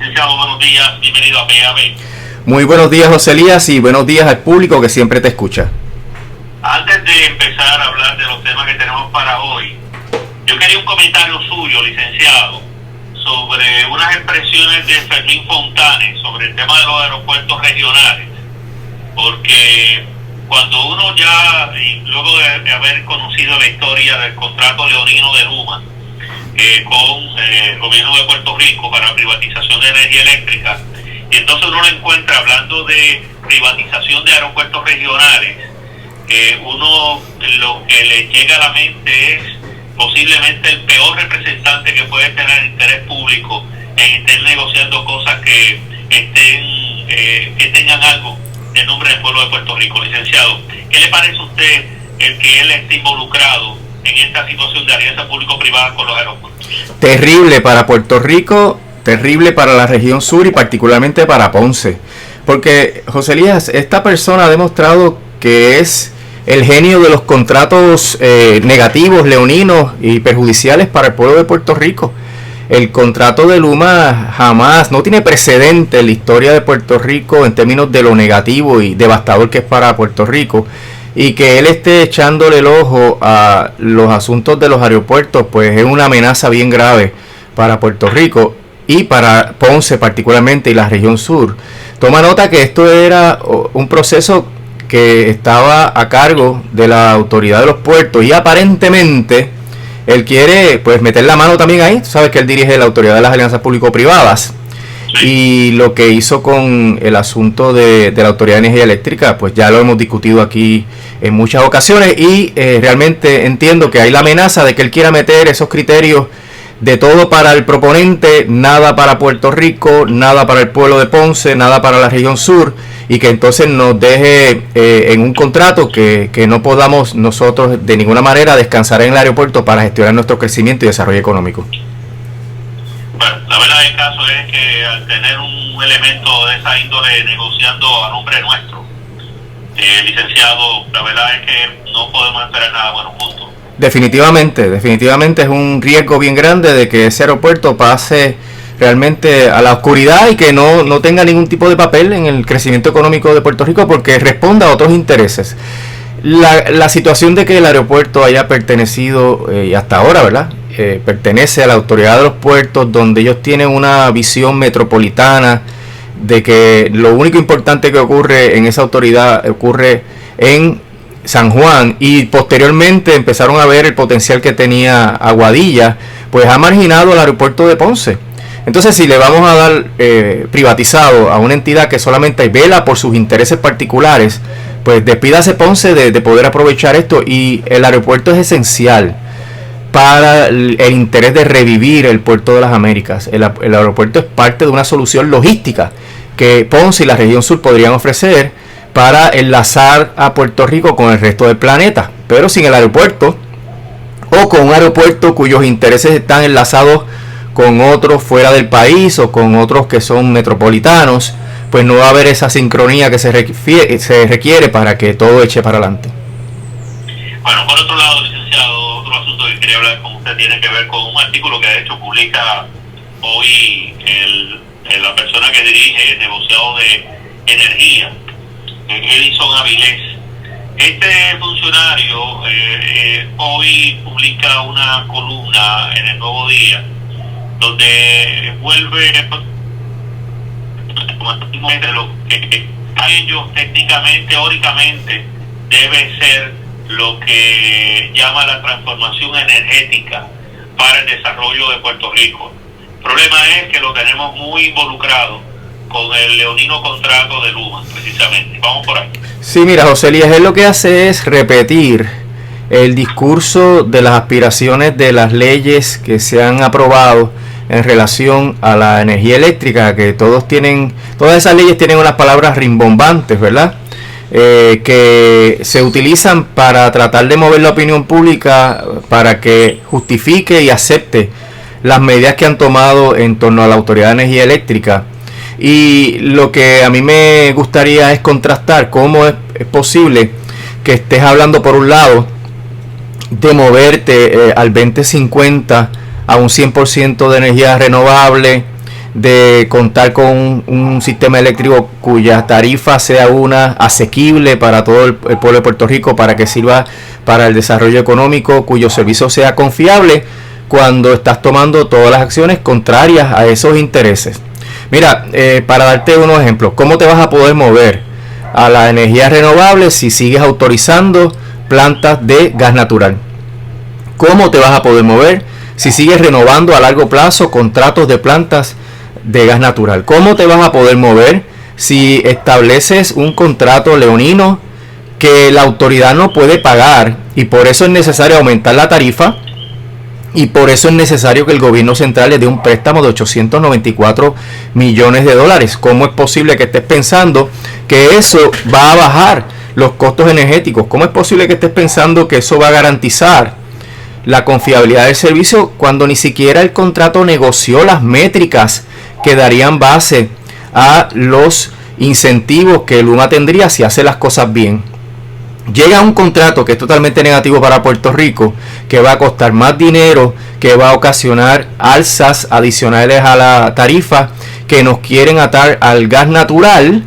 Licenciado, buenos días, bienvenido a PAB. Muy buenos días, José Elías, y buenos días al público que siempre te escucha. Antes de empezar a hablar de los temas que tenemos para hoy, yo quería un comentario suyo, licenciado, sobre unas expresiones de Fermín Fontanes sobre el tema de los aeropuertos regionales, porque cuando uno ya, luego de haber conocido la historia del contrato leonino de Luma con el gobierno de Puerto Rico para privatización de energía eléctrica, y entonces uno lo encuentra hablando de privatización de aeropuertos regionales, uno lo que le llega a la mente es posiblemente el peor representante que puede tener interés público en estar negociando cosas que tengan algo en nombre del pueblo de Puerto Rico. Licenciado, ¿qué le parece a usted el que él esté involucrado en esta situación de alianza público-privada con los aeropuertos? Terrible para Puerto Rico, terrible para la región sur y particularmente para Ponce. Porque, José Elías, esta persona ha demostrado que es el genio de los contratos negativos, leoninos y perjudiciales para el pueblo de Puerto Rico. El contrato de Luma jamás, no tiene precedente en la historia de Puerto Rico en términos de lo negativo y devastador que es para Puerto Rico. Y que él esté echándole el ojo a los asuntos de los aeropuertos, pues es una amenaza bien grave para Puerto Rico y para Ponce particularmente y la región sur. Toma nota que esto era un proceso que estaba a cargo de la autoridad de los puertos y aparentemente él quiere pues meter la mano también ahí. Tú sabes que él dirige la autoridad de las alianzas público-privadas y lo que hizo con el asunto de la autoridad de energía eléctrica pues ya lo hemos discutido aquí en muchas ocasiones y realmente entiendo que hay la amenaza de que él quiera meter esos criterios de todo para el proponente, nada para Puerto Rico, nada para el pueblo de Ponce, nada para la región sur, y que entonces nos deje en un contrato que no podamos nosotros de ninguna manera descansar en el aeropuerto para gestionar nuestro crecimiento y desarrollo económico. Bueno, la verdad del caso es que al tener un elemento de esa índole negociando a nombre nuestro, licenciado, la verdad es que no podemos esperar nada bueno juntos. Definitivamente es un riesgo bien grande de que ese aeropuerto pase realmente a la oscuridad y que no tenga ningún tipo de papel en el crecimiento económico de Puerto Rico porque responda a otros intereses. La situación de que el aeropuerto haya pertenecido, y hasta ahora, ¿verdad? Pertenece a la autoridad de los puertos, donde ellos tienen una visión metropolitana de que lo único importante que ocurre en esa autoridad ocurre en San Juan, y posteriormente empezaron a ver el potencial que tenía Aguadilla, pues ha marginado el aeropuerto de Ponce. Entonces, si le vamos a dar privatizado a una entidad que solamente vela por sus intereses particulares, pues despídase Ponce de poder aprovechar esto, y el aeropuerto es esencial para el interés de revivir el puerto de las Américas. El aeropuerto es parte de una solución logística que Ponce y la región sur podrían ofrecer para enlazar a Puerto Rico con el resto del planeta. Pero sin el aeropuerto, o con un aeropuerto cuyos intereses están enlazados con otros fuera del país o con otros que son metropolitanos, pues no va a haber esa sincronía que se requiere para que todo eche para adelante. Bueno, por otro lado, licenciado, otro asunto que quería hablar con usted tiene que ver con un artículo que de hecho publica hoy la persona que dirige el negociado de energía, Edison Avilés. Este funcionario hoy publica una columna en el Nuevo Día donde vuelve lo que a ellos técnicamente, teóricamente, debe ser lo que llama la transformación energética para el desarrollo de Puerto Rico. El problema es que lo tenemos muy involucrado con el leonino contrato de Luma, precisamente. Vamos por ahí. Sí, mira, José Elías, él lo que hace es repetir el discurso de las aspiraciones de las leyes que se han aprobado en relación a la energía eléctrica, que todas esas leyes tienen unas palabras rimbombantes, ¿verdad? Que se utilizan para tratar de mover la opinión pública para que justifique y acepte las medidas que han tomado en torno a la Autoridad de Energía Eléctrica. Y lo que a mí me gustaría es contrastar cómo es posible que estés hablando por un lado de moverte al 2050 a un 100% de energía renovable, de contar con un sistema eléctrico cuya tarifa sea una asequible para todo el pueblo de Puerto Rico, para que sirva para el desarrollo económico, cuyo servicio sea confiable, cuando estás tomando todas las acciones contrarias a esos intereses. Mira, para darte unos ejemplos, ¿cómo te vas a poder mover a la energía renovable si sigues autorizando plantas de gas natural? ¿Cómo te vas a poder mover si sigues renovando a largo plazo contratos de plantas de gas natural? ¿Cómo te vas a poder mover si estableces un contrato leonino que la autoridad no puede pagar, y por eso es necesario aumentar la tarifa, y por eso es necesario que el gobierno central le dé un préstamo de 894 millones de dólares? ¿Cómo es posible que estés pensando que eso va a bajar los costos energéticos? ¿Cómo es posible que estés pensando que eso va a garantizar la confiabilidad del servicio cuando ni siquiera el contrato negoció las métricas que darían base a los incentivos que Luma tendría si hace las cosas bien? Llega un contrato que es totalmente negativo para Puerto Rico, que va a costar más dinero, que va a ocasionar alzas adicionales a la tarifa, que nos quieren atar al gas natural,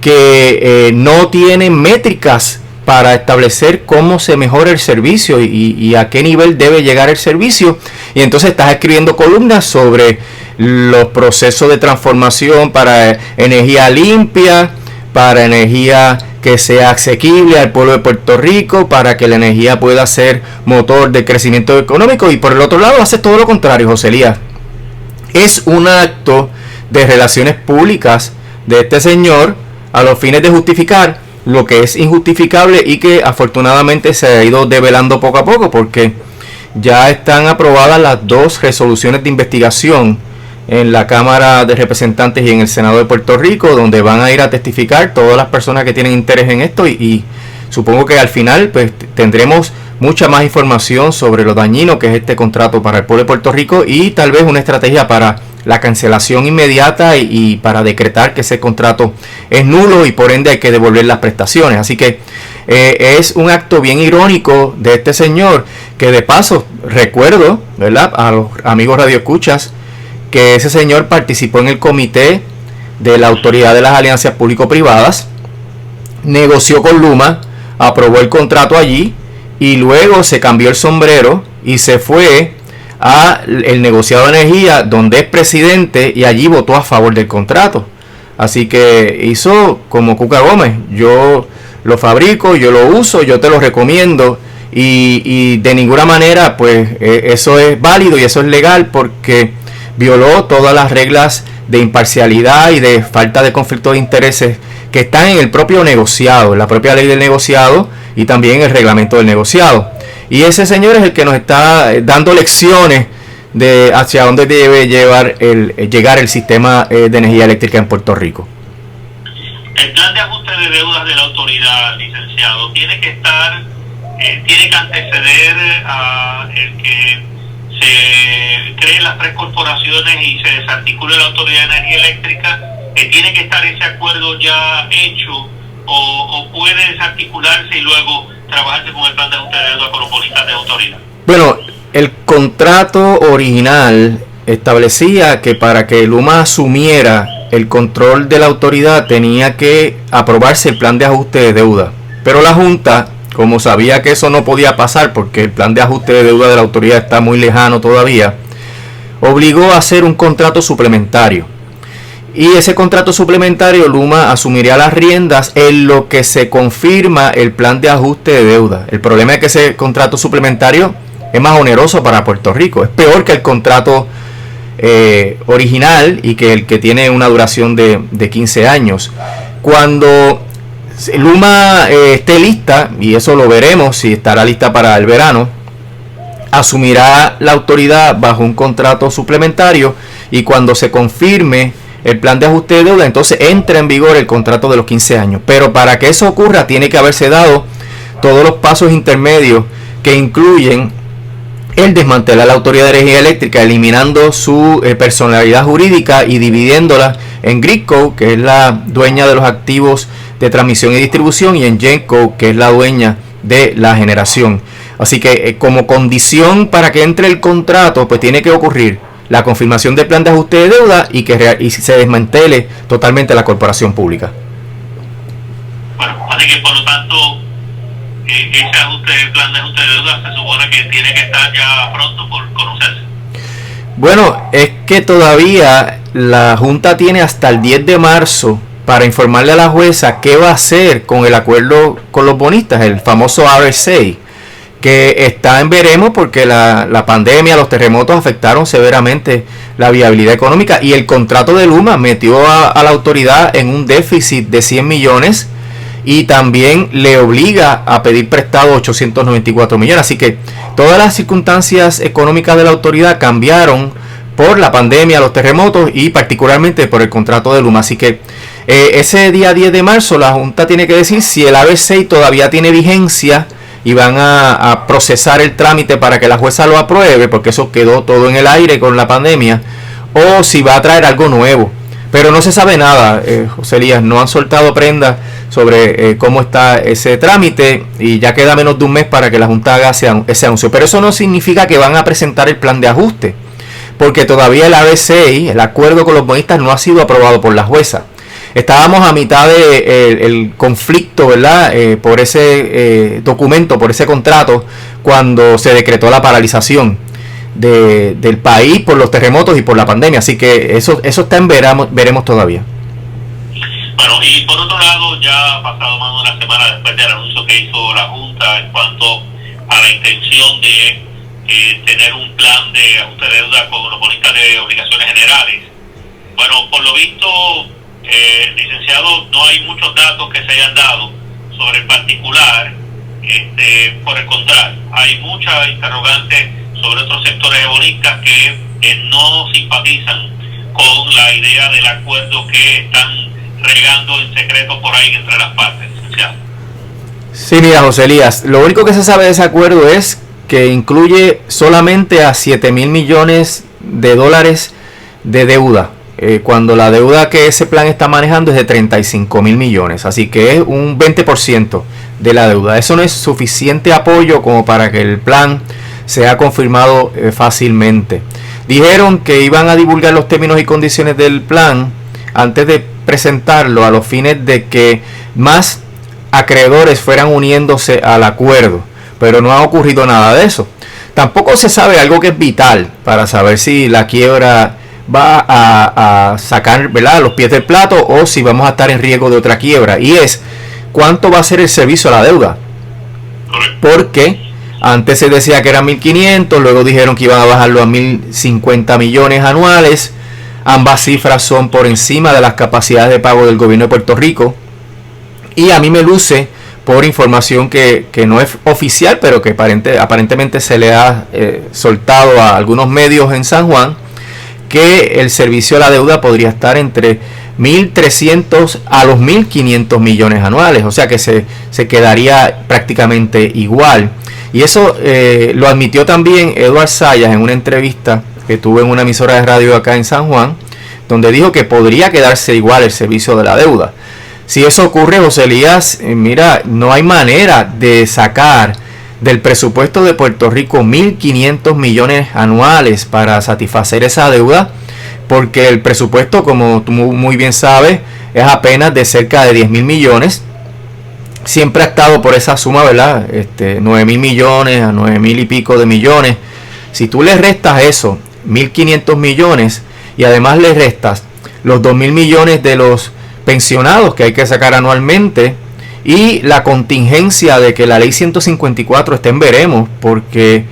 que no tienen métricas para establecer cómo se mejora el servicio y a qué nivel debe llegar el servicio. Y entonces estás escribiendo columnas sobre los procesos de transformación para energía limpia, para energía que sea asequible al pueblo de Puerto Rico, para que la energía pueda ser motor de crecimiento económico, y por el otro lado haces todo lo contrario, José Elías. Es un acto de relaciones públicas de este señor a los fines de justificar lo que es injustificable y que afortunadamente se ha ido develando poco a poco, porque ya están aprobadas las 2 resoluciones de investigación en la Cámara de Representantes y en el Senado de Puerto Rico, donde van a ir a testificar todas las personas que tienen interés en esto, y supongo que al final pues tendremos mucha más información sobre lo dañino que es este contrato para el pueblo de Puerto Rico, y tal vez una estrategia para la cancelación inmediata y para decretar que ese contrato es nulo y por ende hay que devolver las prestaciones. Así que es un acto bien irónico de este señor, que de paso recuerdo, ¿verdad?, a los amigos radioescuchas, que ese señor participó en el comité de la Autoridad de las Alianzas Público-Privadas, negoció con Luma, aprobó el contrato allí, y luego se cambió el sombrero y se fue a el negociado de energía, donde es presidente, y allí votó a favor del contrato. Así que hizo como Cuca Gómez: yo lo fabrico, yo lo uso, yo te lo recomiendo, y de ninguna manera pues eso es válido y eso es legal, porque violó todas las reglas de imparcialidad y de falta de conflicto de intereses que están en el propio negociado, en la propia ley del negociado, y también en el reglamento del negociado. Y ese señor es el que nos está dando lecciones de hacia dónde debe llegar el sistema de energía eléctrica en Puerto Rico. El plan de ajuste de deudas de la autoridad, licenciado, tiene que anteceder a el que se creen las 3 corporaciones y se desarticule la Autoridad de Energía Eléctrica. ¿Tiene que estar ese acuerdo ya hecho o puede desarticularse y luego trabajarse con el plan de ajuste de deuda con los bonitas de autoridad? Bueno, el contrato original establecía que para que Luma asumiera el control de la autoridad tenía que aprobarse el plan de ajuste de deuda, pero la Junta, como sabía que eso no podía pasar porque el plan de ajuste de deuda de la autoridad está muy lejano todavía, obligó a hacer un contrato suplementario. Y ese contrato suplementario, Luma asumiría las riendas en lo que se confirma el plan de ajuste de deuda. El problema es que ese contrato suplementario es más oneroso para Puerto Rico. Es peor que el contrato original y que el que tiene una duración de 15 años. Cuando Luma esté lista, y eso lo veremos si estará lista para el verano, asumirá la autoridad bajo un contrato suplementario, y cuando se confirme el plan de ajuste de deuda, entonces entra en vigor el contrato de los 15 años. Pero para que eso ocurra tiene que haberse dado todos los pasos intermedios, que incluyen el desmantelar la Autoridad de Energía Eléctrica, eliminando su personalidad jurídica y dividiéndola en Gridco, que es la dueña de los activos de transmisión y distribución, y en Genco, que es la dueña de la generación. Así que como condición para que entre el contrato, pues tiene que ocurrir la confirmación del plan de ajuste de deuda y que se desmantele totalmente la corporación pública. Bueno, así que por lo tanto, ese plan de ajuste de deuda se supone que tiene que estar ya pronto por conocerse. Bueno, es que todavía la Junta tiene hasta el 10 de marzo para informarle a la jueza qué va a hacer con el acuerdo con los bonistas, el famoso RSA, que está en veremos porque la pandemia, los terremotos afectaron severamente la viabilidad económica y el contrato de Luma metió a la autoridad en un déficit de 100 millones y también le obliga a pedir prestado 894 millones. Así que todas las circunstancias económicas de la autoridad cambiaron por la pandemia, los terremotos y particularmente por el contrato de Luma. Así que ese día 10 de marzo la Junta tiene que decir si el ABC todavía tiene vigencia y van a procesar el trámite para que la jueza lo apruebe, porque eso quedó todo en el aire con la pandemia, o si va a traer algo nuevo. Pero no se sabe nada, José Elías, no han soltado prenda sobre cómo está ese trámite y ya queda menos de un mes para que la Junta haga ese anuncio. Pero eso no significa que van a presentar el plan de ajuste, porque todavía el ABC, el acuerdo con los bonistas, no ha sido aprobado por la jueza. Estábamos a mitad del conflicto, ¿verdad? Por ese documento, por ese contrato, cuando se decretó la paralización del país por los terremotos y por la pandemia. Así que eso está en veremos todavía. Bueno, y por otro lado, ya ha pasado más de una semana después del anuncio que hizo la Junta en cuanto a la intención de tener un plan de ajuste de deuda con los bonistas de obligaciones generales. Bueno, por lo visto, licenciado, no hay muchos datos que se hayan dado sobre el particular. Por el contrario, hay muchas interrogantes sobre otros sectores de bonistas que no simpatizan con la idea del acuerdo que están regando en secreto por ahí entre las partes, licenciado. Sí, mira, José Elías, lo único que se sabe de ese acuerdo es que incluye solamente a 7,000 millones de dólares de deuda, cuando la deuda que ese plan está manejando es de 35,000 millones, así que es un 20% de la deuda. Eso no es suficiente apoyo como para que el plan sea confirmado fácilmente. Dijeron que iban a divulgar los términos y condiciones del plan antes de presentarlo, a los fines de que más acreedores fueran uniéndose al acuerdo, pero no ha ocurrido nada de eso. Tampoco se sabe algo que es vital para saber si la quiebra va a sacar, ¿verdad?, los pies del plato o si vamos a estar en riesgo de otra quiebra, y es cuánto va a ser el servicio a la deuda, porque antes se decía que eran 1.500, luego dijeron que iban a bajarlo a 1.050 millones anuales. Ambas cifras son por encima de las capacidades de pago del gobierno de Puerto Rico, y a mí me luce, por información que no es oficial, pero que aparentemente se le ha soltado a algunos medios en San Juan, que el servicio a la deuda podría estar entre 1.300 a los 1.500 millones anuales, o sea que se quedaría prácticamente igual. Y eso lo admitió también Eduard Zayas en una entrevista que tuvo en una emisora de radio acá en San Juan, donde dijo que podría quedarse igual el servicio de la deuda. Si eso ocurre, José Elías, mira, no hay manera de sacar del presupuesto de Puerto Rico 1.500 millones anuales para satisfacer esa deuda, porque el presupuesto, como tú muy bien sabes, es apenas de cerca de 10,000 millones. Siempre ha estado por esa suma, ¿verdad? 9,000 millones a 9,000 y pico de millones. Si tú le restas eso, 1.500 millones, y además le restas los 2,000 millones de los pensionados que hay que sacar anualmente, y la contingencia de que la ley 154 esté en veremos, porque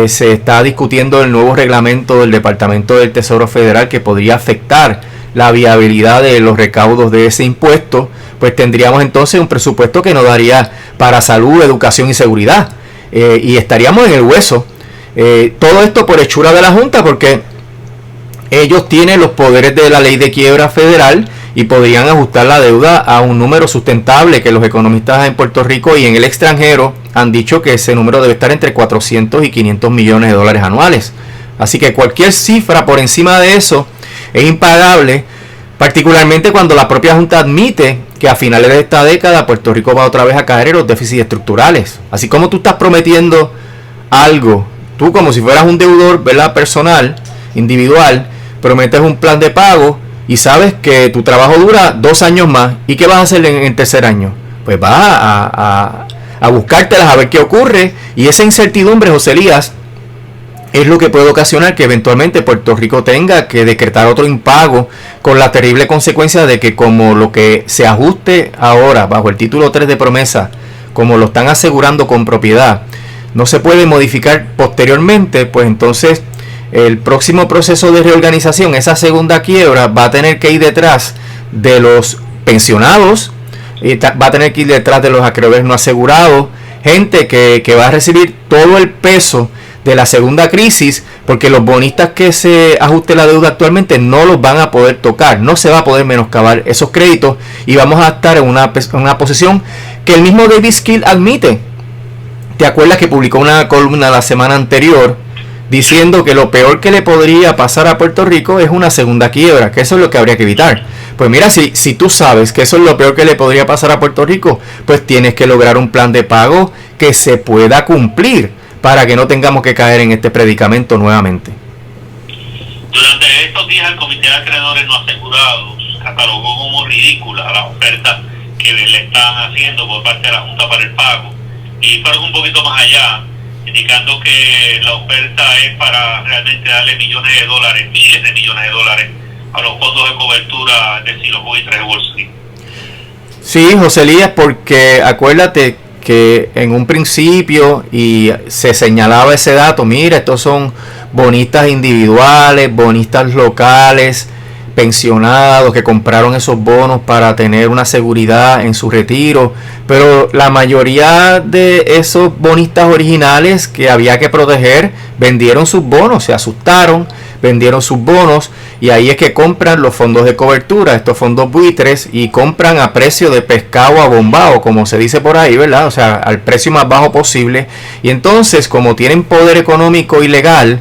se está discutiendo el nuevo reglamento del Departamento del Tesoro Federal que podría afectar la viabilidad de los recaudos de ese impuesto, pues tendríamos entonces un presupuesto que nos daría para salud, educación y seguridad, y estaríamos en el hueso. Todo esto por hechura de la Junta, porque ellos tienen los poderes de la ley de quiebra federal y podrían ajustar la deuda a un número sustentable, que los economistas en Puerto Rico y en el extranjero han dicho que ese número debe estar entre 400 y 500 millones de dólares anuales. Así que cualquier cifra por encima de eso es impagable, particularmente cuando la propia Junta admite que a finales de esta década Puerto Rico va otra vez a caer en los déficits estructurales. Así como tú estás prometiendo algo, tú como si fueras un deudor, ¿verdad?, personal, individual, prometes un plan de pago y sabes que tu trabajo dura 2 años más. ¿Y qué vas a hacer en el tercer año? Pues vas a buscártelas a ver qué ocurre, y esa incertidumbre, José Elías, es lo que puede ocasionar que eventualmente Puerto Rico tenga que decretar otro impago, con la terrible consecuencia de que como lo que se ajuste ahora bajo el título 3 de promesa, como lo están asegurando con propiedad, no se puede modificar posteriormente, pues entonces el próximo proceso de reorganización, esa segunda quiebra, va a tener que ir detrás de los pensionados, y va a tener que ir detrás de los acreedores no asegurados, gente que va a recibir todo el peso de la segunda crisis, porque los bonistas que se ajuste la deuda actualmente no los van a poder tocar, no se va a poder menoscabar esos créditos, y vamos a estar en una posición que el mismo David Skill admite. ¿Te acuerdas que publicó una columna la semana anterior diciendo que lo peor que le podría pasar a Puerto Rico es una segunda quiebra, que eso es lo que habría que evitar? Pues mira, si tú sabes que eso es lo peor que le podría pasar a Puerto Rico, pues tienes que lograr un plan de pago que se pueda cumplir para que no tengamos que caer en este predicamento nuevamente. Durante estos días el Comité de Acreedores No Asegurados catalogó como ridícula la oferta que le están haciendo por parte de la Junta para el Pago, y fueron un poquito más allá, indicando que la oferta es para realmente darle millones de dólares, miles de millones de dólares a los fondos de cobertura de Silos Buitres de Wall Street. Sí, José Elías, porque acuérdate que en un principio y se señalaba ese dato, mira, estos son bonistas individuales, bonistas locales, pensionados que compraron esos bonos para tener una seguridad en su retiro, pero la mayoría de esos bonistas originales que había que proteger vendieron sus bonos, se asustaron, vendieron sus bonos, y ahí es que compran los fondos de cobertura, estos fondos buitres, y compran a precio de pescado abombado, como se dice por ahí, ¿verdad? O sea, al precio más bajo posible, y entonces, como tienen poder económico y legal,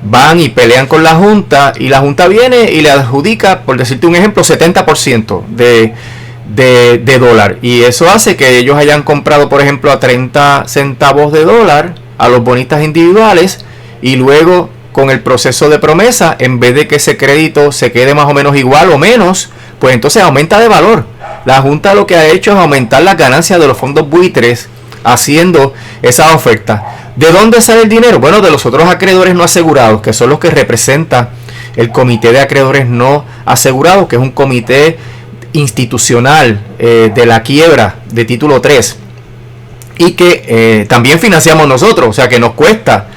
van y pelean con la Junta, y la Junta viene y le adjudica, por decirte un ejemplo, 70% de dólar, y eso hace que ellos hayan comprado, por ejemplo, a 30 centavos de dólar a los bonistas individuales, y luego con el proceso de promesa, en vez de que ese crédito se quede más o menos igual o menos, pues entonces aumenta de valor. La Junta lo que ha hecho es aumentar las ganancias de los fondos buitres haciendo esa oferta. ¿De dónde sale el dinero? Bueno, de los otros acreedores no asegurados, que son los que representa el Comité de Acreedores No Asegurados, que es un comité institucional de la quiebra de título 3, y que también financiamos nosotros, o sea que nos cuesta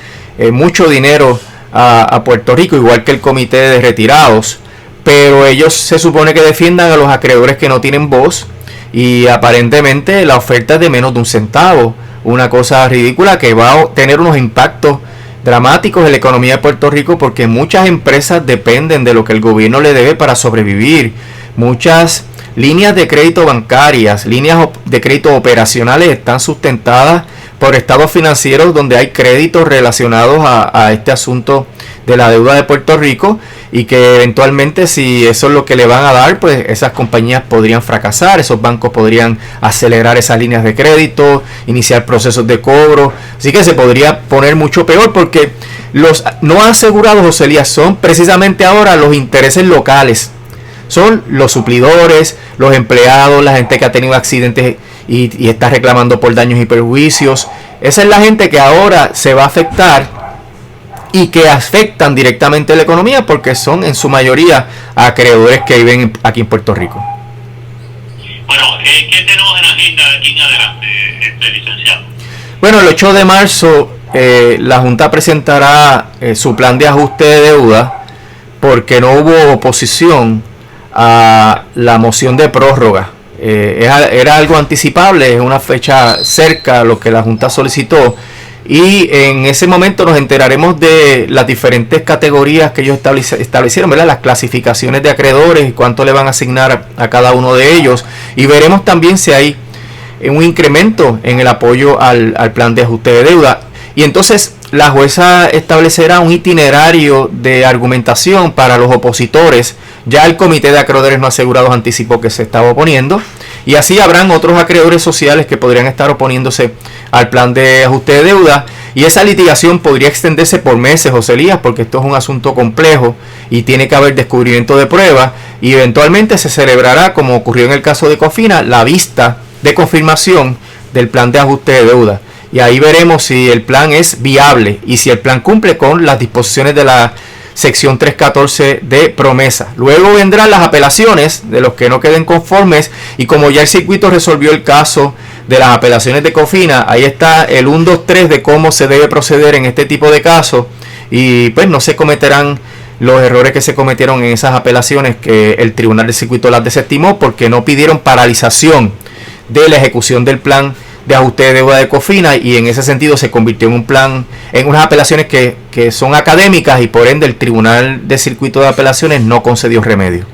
mucho dinero a Puerto Rico, igual que el Comité de Retirados, pero ellos se supone que defiendan a los acreedores que no tienen voz, y aparentemente la oferta es de menos de un centavo, una cosa ridícula que va a tener unos impactos dramáticos en la economía de Puerto Rico, porque muchas empresas dependen de lo que el gobierno le debe para sobrevivir. Muchas líneas de crédito bancarias, líneas de crédito operacionales están sustentadas por estados financieros donde hay créditos relacionados a este asunto de la deuda de Puerto Rico, y que eventualmente, si eso es lo que le van a dar, pues esas compañías podrían fracasar, esos bancos podrían acelerar esas líneas de crédito, iniciar procesos de cobro, así que se podría poner mucho peor, porque los no asegurados, José Elías, son precisamente ahora los intereses locales, son los suplidores, los empleados, la gente que ha tenido accidentes y está reclamando por daños y perjuicios. Esa es la gente que ahora se va a afectar y que afectan directamente la economía, porque son en su mayoría acreedores que viven aquí en Puerto Rico. Bueno, ¿qué tenemos en agenda de aquí en adelante, licenciado? Bueno, el 8 de marzo la Junta presentará su plan de ajuste de deuda, porque no hubo oposición a la moción de prórroga. Era algo anticipable, es una fecha cerca a lo que la Junta solicitó, y en ese momento nos enteraremos de las diferentes categorías que ellos establecieron, ¿verdad? Las clasificaciones de acreedores y cuánto le van a asignar a cada uno de ellos, y veremos también si hay un incremento en el apoyo al plan de ajuste de deuda. Y entonces la jueza establecerá un itinerario de argumentación para los opositores. Ya el Comité de Acreedores No Asegurados anticipó que se estaba oponiendo, y así habrán otros acreedores sociales que podrían estar oponiéndose al plan de ajuste de deuda, y esa litigación podría extenderse por meses, José Elías, porque esto es un asunto complejo y tiene que haber descubrimiento de pruebas, y eventualmente se celebrará, como ocurrió en el caso de Cofina, la vista de confirmación del plan de ajuste de deuda, y ahí veremos si el plan es viable y si el plan cumple con las disposiciones de la sección 314 de promesa. Luego vendrán las apelaciones de los que no queden conformes, y como ya el circuito resolvió el caso de las apelaciones de Cofina, ahí está el 1, 2, 3 de cómo se debe proceder en este tipo de casos, y pues no se cometerán los errores que se cometieron en esas apelaciones que el tribunal de circuito las desestimó porque no pidieron paralización de la ejecución del plan de ajuste de deuda de Cofina, y en ese sentido se convirtió en un plan, en unas apelaciones que son académicas, y por ende el tribunal de circuito de apelaciones no concedió remedio.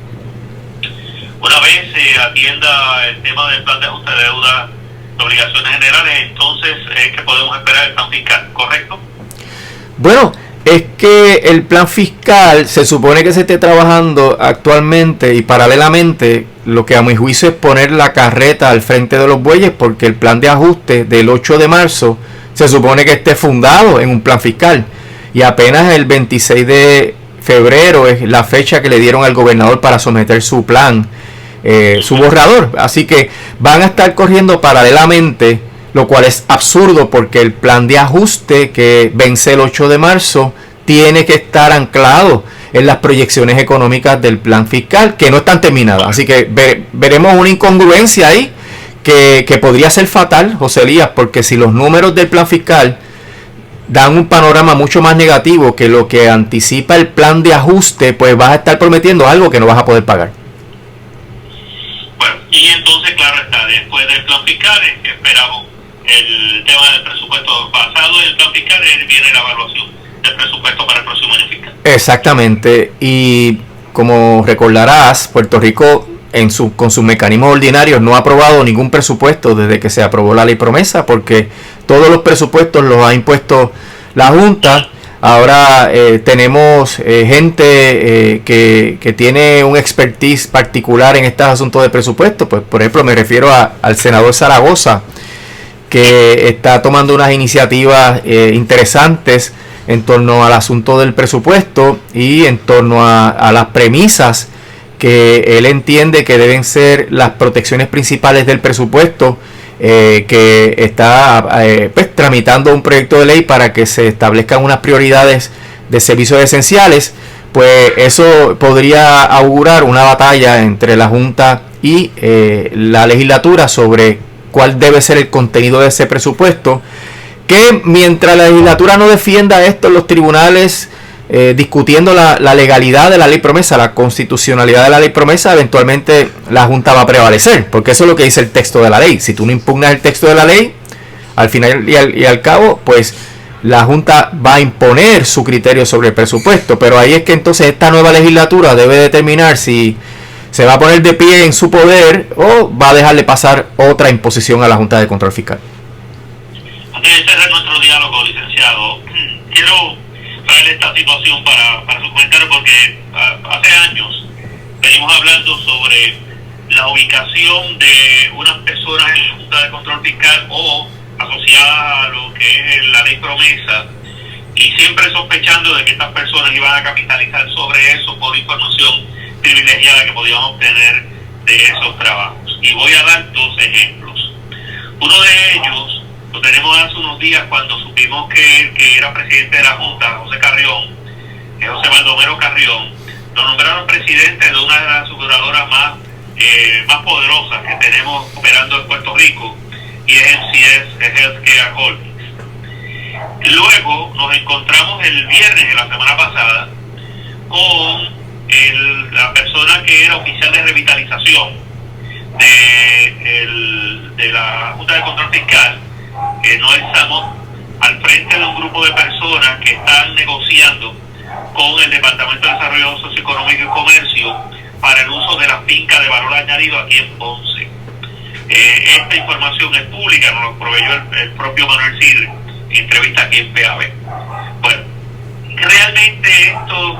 Una vez se atienda el tema del plan de ajuste de deuda de obligaciones generales, entonces es que podemos esperar el plan fiscal, ¿correcto? Bueno, es que el plan fiscal se supone que se esté trabajando actualmente, y paralelamente lo que a mi juicio es poner la carreta al frente de los bueyes, porque el plan de ajuste del 8 de marzo se supone que esté fundado en un plan fiscal, y apenas el 26 de febrero es la fecha que le dieron al gobernador para someter su plan, su borrador. Así que van a estar corriendo paralelamente, lo cual es absurdo porque el plan de ajuste que vence el 8 de marzo tiene que estar anclado en las proyecciones económicas del plan fiscal, que no están terminadas. Así que veremos una incongruencia ahí que podría ser fatal, José Elías, porque si los números del plan fiscal dan un panorama mucho más negativo que lo que anticipa el plan de ajuste, pues vas a estar prometiendo algo que no vas a poder pagar. Bueno, y entonces, claro está, después del plan fiscal esperamos el tema del presupuesto. Basado en el plan fiscal viene la evaluación del presupuesto para el próximo año fiscal. Exactamente, y como recordarás, Puerto Rico con sus mecanismos ordinarios no ha aprobado ningún presupuesto desde que se aprobó la ley promesa, porque todos los presupuestos los ha impuesto la Junta. Ahora tenemos gente que tiene un expertise particular en estos asuntos de presupuesto. Pues, por ejemplo, me refiero al senador Zaragoza, que está tomando unas iniciativas interesantes en torno al asunto del presupuesto y en torno a las premisas que él entiende que deben ser las protecciones principales del presupuesto, que está pues tramitando un proyecto de ley para que se establezcan unas prioridades de servicios esenciales. Pues eso podría augurar una batalla entre la Junta y la legislatura sobre cuál debe ser el contenido de ese presupuesto, que mientras la legislatura no defienda esto en los tribunales, discutiendo la legalidad de la ley promesa, la constitucionalidad de la ley promesa, eventualmente la Junta va a prevalecer, porque eso es lo que dice el texto de la ley. Si tú no impugnas el texto de la ley, al final y al cabo, pues la Junta va a imponer su criterio sobre el presupuesto. Pero ahí es que entonces esta nueva legislatura debe determinar si se va a poner de pie en su poder o va a dejarle pasar otra imposición a la Junta de Control Fiscal. Antes de cerrar nuestro diálogo, licenciado, quiero traer esta situación para su comentario, porque hace años venimos hablando sobre la ubicación de unas personas en la Junta de Control Fiscal o asociadas a lo que es la ley promesa, y siempre sospechando de que estas personas iban a capitalizar sobre eso por información privilegiada que podían obtener de esos trabajos. Y voy a dar dos ejemplos. Uno de ellos lo tenemos hace unos días cuando supimos que era presidente de la Junta, José Baldomero Carrión, lo nombraron presidente de una de las aseguradoras más poderosas que tenemos operando en Puerto Rico, y es MCS Healthcare Holdings. Luego nos encontramos el viernes de la semana pasada con la persona que era oficial de revitalización de la Junta de Control Fiscal, Noel Samot, al frente de un grupo de personas que están negociando con el Departamento de Desarrollo Socioeconómico y Comercio para el uso de la finca de valor añadido aquí en Ponce. Esta información es pública, nos lo proveyó el propio Manuel Sidre en entrevista aquí en PAB. Bueno, realmente esto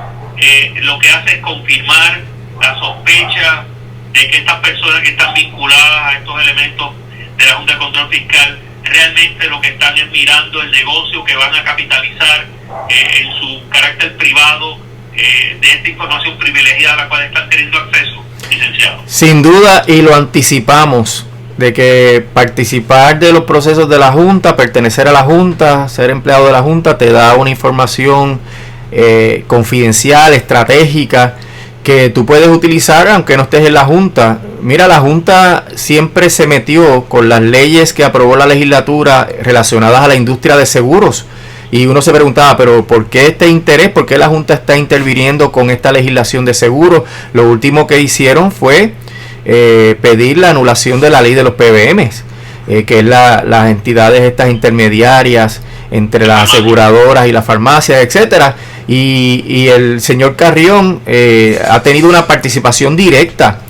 lo que hace es confirmar la sospecha de que estas personas que están vinculadas a estos elementos de la Junta de Control Fiscal realmente lo que están es mirando el negocio que van a capitalizar en su carácter privado de esta información privilegiada a la cual están teniendo acceso, licenciado? Sin duda, y lo anticipamos, de que participar de los procesos de la Junta, pertenecer a la Junta, ser empleado de la Junta, te da una información confidencial, estratégica, que tú puedes utilizar aunque no estés en la Junta. Mira, la Junta siempre se metió con las leyes que aprobó la legislatura relacionadas a la industria de seguros. Y uno se preguntaba, pero ¿por qué este interés? ¿Por qué la Junta está interviniendo con esta legislación de seguros? Lo último que hicieron fue pedir la anulación de la ley de los PBMs, que es las entidades estas intermediarias entre las aseguradoras y las farmacias, etcétera. Y el señor Carrión ha tenido una participación directa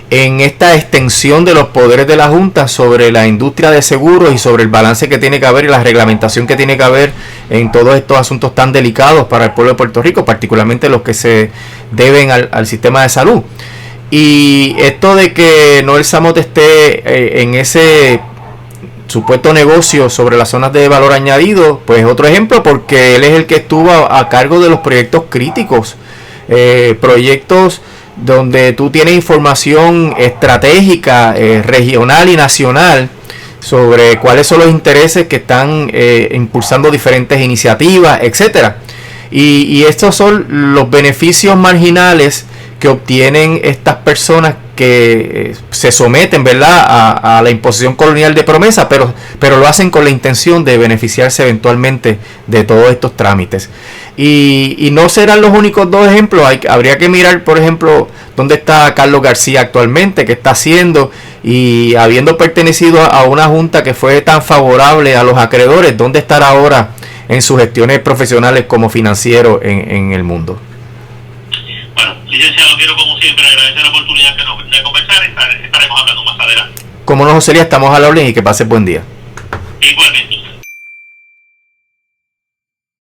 en esta extensión de los poderes de la Junta sobre la industria de seguros y sobre el balance que tiene que haber y la reglamentación que tiene que haber en todos estos asuntos tan delicados para el pueblo de Puerto Rico, particularmente los que se deben al sistema de salud. Y esto de que Noel Samot esté en ese supuesto negocio sobre las zonas de valor añadido, pues otro ejemplo, porque él es el que estuvo a cargo de los proyectos críticos, proyectos donde tú tienes información estratégica, regional y nacional sobre cuáles son los intereses que están impulsando diferentes iniciativas, etcétera. Y estos son los beneficios marginales que obtienen estas personas que se someten, ¿verdad?, a la imposición colonial de promesa, pero lo hacen con la intención de beneficiarse eventualmente de todos estos trámites. Y no serán los únicos dos ejemplos. Habría que mirar, por ejemplo, dónde está Carlos García actualmente, qué está haciendo, y habiendo pertenecido a una junta que fue tan favorable a los acreedores, dónde estará ahora en sus gestiones profesionales como financiero en el mundo. Bueno, licenciado, quiero como siempre agradecer la oportunidad de conversar. Estaremos hablando más adelante. Como no, José Elías, estamos a la orden y que pase buen día. Igualmente.